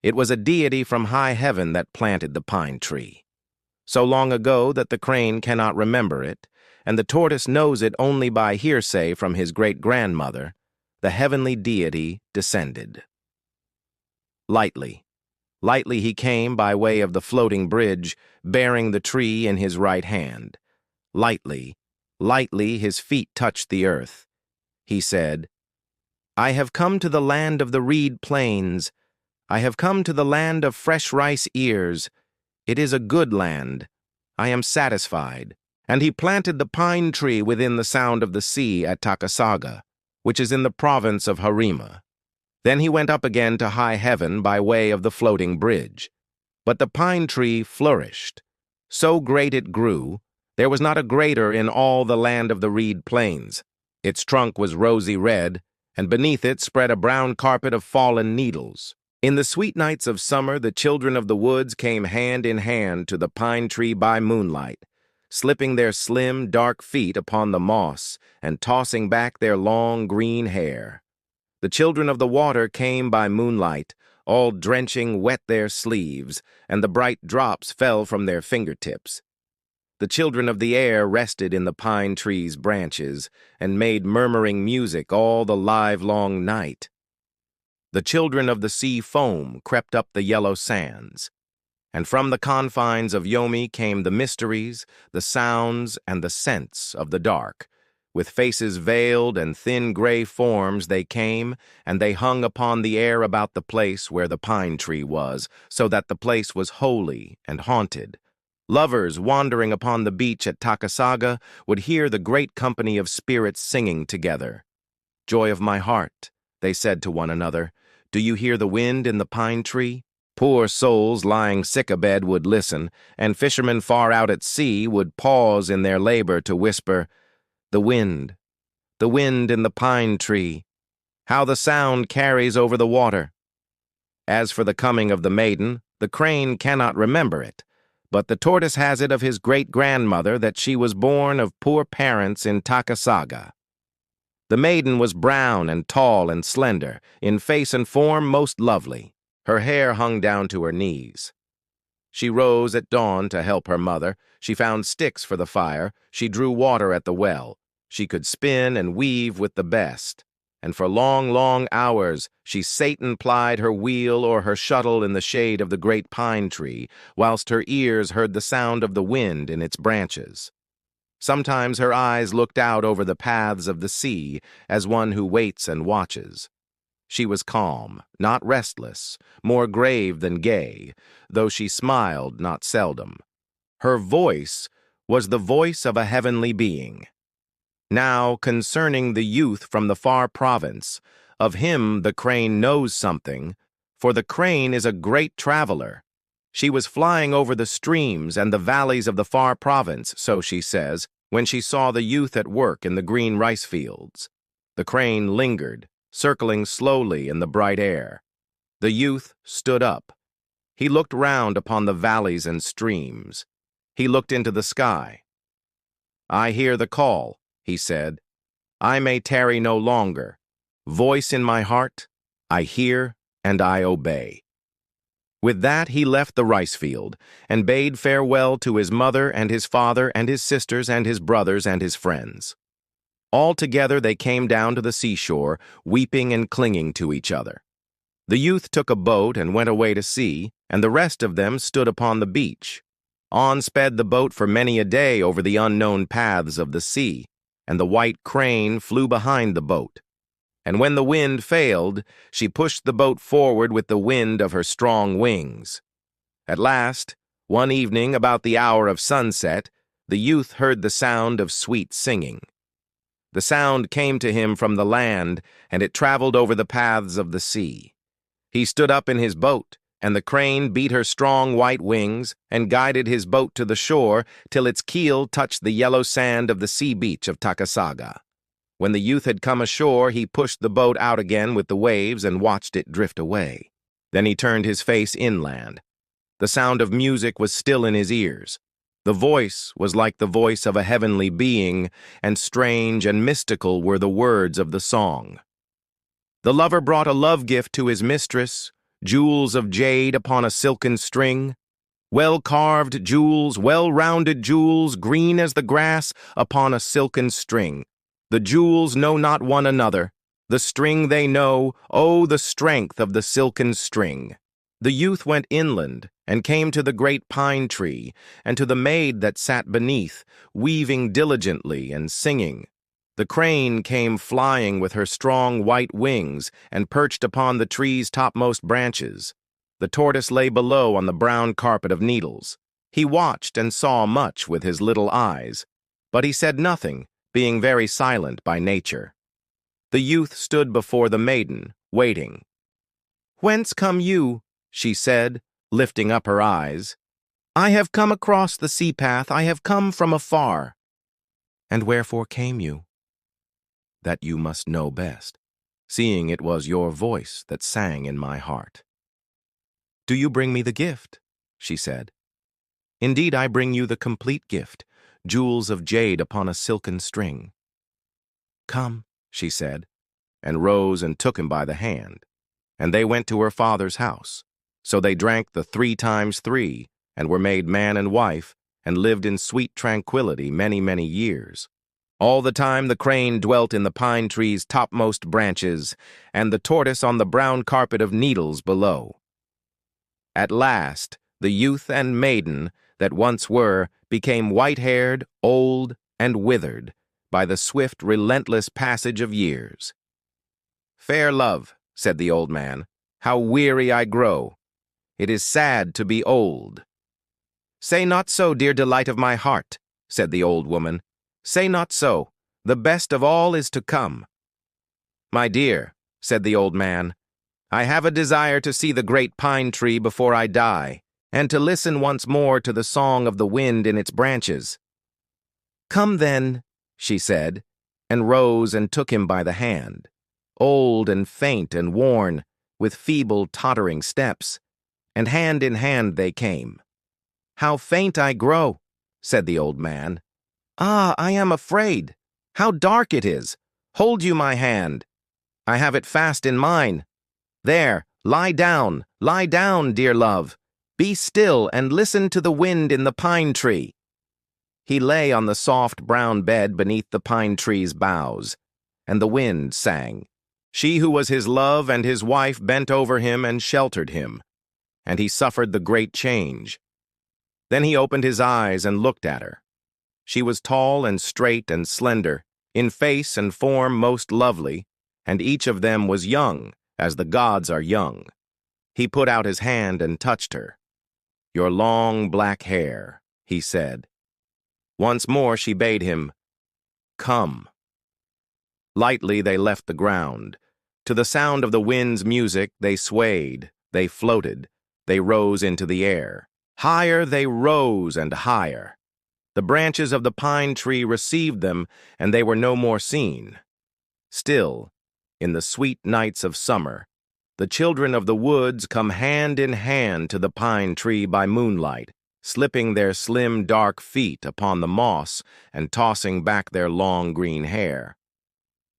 It was a deity from high heaven that planted the pine tree. So long ago that the crane cannot remember it, and the tortoise knows it only by hearsay from his great-grandmother, the heavenly deity descended. Lightly, lightly he came by way of the floating bridge, bearing the tree in his right hand. Lightly, lightly his feet touched the earth. He said, "I have come to the land of the reed plains. I have come to the land of fresh rice ears. It is a good land. I am satisfied." And he planted the pine tree within the sound of the sea at Takasaga, which is in the province of Harima. Then he went up again to high heaven by way of the floating bridge. But the pine tree flourished. So great it grew, there was not a greater in all the land of the reed plains. Its trunk was rosy red, and beneath it spread a brown carpet of fallen needles. In the sweet nights of summer, the children of the woods came hand in hand to the pine tree by moonlight, slipping their slim, dark feet upon the moss and tossing back their long green hair. The children of the water came by moonlight, all drenching wet their sleeves, and the bright drops fell from their fingertips. The children of the air rested in the pine tree's branches and made murmuring music all the livelong night. The children of the sea foam crept up the yellow sands, and from the confines of Yomi came the mysteries, the sounds, and the scents of the dark. With faces veiled and thin gray forms they came, and they hung upon the air about the place where the pine tree was, so that the place was holy and haunted. Lovers wandering upon the beach at Takasaga would hear the great company of spirits singing together. "Joy of my heart," they said to one another, "do you hear the wind in the pine tree?" Poor souls lying sick abed would listen, and fishermen far out at sea would pause in their labor to whisper, the wind in the pine tree, how the sound carries over the water." As for the coming of the maiden, the crane cannot remember it, but the tortoise has it of his great-grandmother that she was born of poor parents in Takasaga. The maiden was brown and tall and slender, in face and form most lovely. Her hair hung down to her knees. She rose at dawn to help her mother. She found sticks for the fire. She drew water at the well. She could spin and weave with the best. And for long, long hours she sate and plied her wheel or her shuttle in the shade of the great pine tree, whilst her ears heard the sound of the wind in its branches. Sometimes her eyes looked out over the paths of the sea as one who waits and watches. She was calm, not restless, more grave than gay, though she smiled not seldom. Her voice was the voice of a heavenly being. Now, concerning the youth from the far province, of him the crane knows something, for the crane is a great traveler. She was flying over the streams and the valleys of the far province, so she says, when she saw the youth at work in the green rice fields. The crane lingered, circling slowly in the bright air. The youth stood up. He looked round upon the valleys and streams. He looked into the sky. "I hear the call," he said. "I may tarry no longer. Voice in my heart, I hear and I obey." With that he left the rice field, and bade farewell to his mother and his father and his sisters and his brothers and his friends. All together they came down to the seashore, weeping and clinging to each other. The youth took a boat and went away to sea, and the rest of them stood upon the beach. On sped the boat for many a day over the unknown paths of the sea, and the white crane flew behind the boat. And when the wind failed, she pushed the boat forward with the wind of her strong wings. At last, one evening about the hour of sunset, the youth heard the sound of sweet singing. The sound came to him from the land, and it traveled over the paths of the sea. He stood up in his boat, and the crane beat her strong white wings and guided his boat to the shore till its keel touched the yellow sand of the sea beach of Takasaga. When the youth had come ashore, he pushed the boat out again with the waves and watched it drift away. Then he turned his face inland. The sound of music was still in his ears. The voice was like the voice of a heavenly being, and strange and mystical were the words of the song. The lover brought a love gift to his mistress, jewels of jade upon a silken string, well-carved jewels, well-rounded jewels, green as the grass, upon a silken string. The jewels know not one another. The string they know, oh, the strength of the silken string. The youth went inland, and came to the great pine tree, and to the maid that sat beneath, weaving diligently and singing. The crane came flying with her strong white wings, and perched upon the tree's topmost branches. The tortoise lay below on the brown carpet of needles. He watched and saw much with his little eyes, but he said nothing, being very silent by nature. The youth stood before the maiden, waiting. "Whence come you?" she said, lifting up her eyes. "I have come across the sea path, I have come from afar." "And wherefore came you?" "That you must know best, seeing it was your voice that sang in my heart." "Do you bring me the gift?" she said. "Indeed, I bring you the complete gift, jewels of jade upon a silken string." "Come," she said, and rose and took him by the hand. And they went to her father's house. So they drank the 3 times 3, and were made man and wife, and lived in sweet tranquility many, many years. All the time the crane dwelt in the pine tree's topmost branches, and the tortoise on the brown carpet of needles below. At last, the youth and maiden that once were became white-haired, old, and withered by the swift, relentless passage of years. "Fair love," said the old man, "how weary I grow. It is sad to be old." "Say not so, dear delight of my heart," said the old woman. "Say not so. The best of all is to come." "My dear," said the old man, "I have a desire to see the great pine tree before I die, and to listen once more to the song of the wind in its branches." "Come then," she said, and rose and took him by the hand, old and faint and worn, with feeble, tottering steps, and hand in hand they came. "How faint I grow," said the old man. "Ah, I am afraid. How dark it is. Hold you my hand. I have it fast in mine. There, lie down, dear love. Be still and listen to the wind in the pine tree." He lay on the soft brown bed beneath the pine tree's boughs, and the wind sang. She who was his love and his wife bent over him and sheltered him, and he suffered the great change. Then he opened his eyes and looked at her. She was tall and straight and slender, in face and form most lovely, and each of them was young, as the gods are young. He put out his hand and touched her. "Your long black hair," he said. Once more she bade him, "Come." Lightly they left the ground. To the sound of the wind's music they swayed, they floated, they rose into the air. Higher they rose and higher. The branches of the pine tree received them, and they were no more seen. Still, in the sweet nights of summer, the children of the woods come hand in hand to the pine tree by moonlight, slipping their slim dark feet upon the moss and tossing back their long green hair.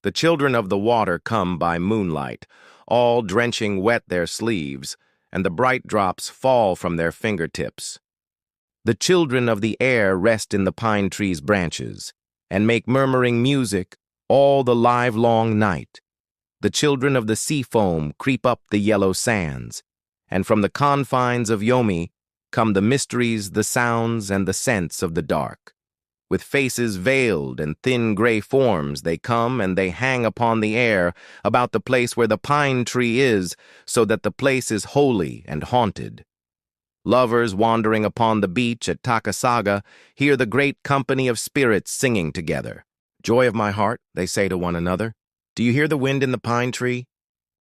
The children of the water come by moonlight, all drenching wet their sleeves, and the bright drops fall from their fingertips. The children of the air rest in the pine tree's branches, and make murmuring music all the livelong night. The children of the sea foam creep up the yellow sands, and from the confines of Yomi come the mysteries, the sounds, and the scents of the dark. With faces veiled and thin gray forms they come and they hang upon the air about the place where the pine tree is, so that the place is holy and haunted. Lovers wandering upon the beach at Takasaga hear the great company of spirits singing together. "Joy of my heart," they say to one another, "do you hear the wind in the pine tree?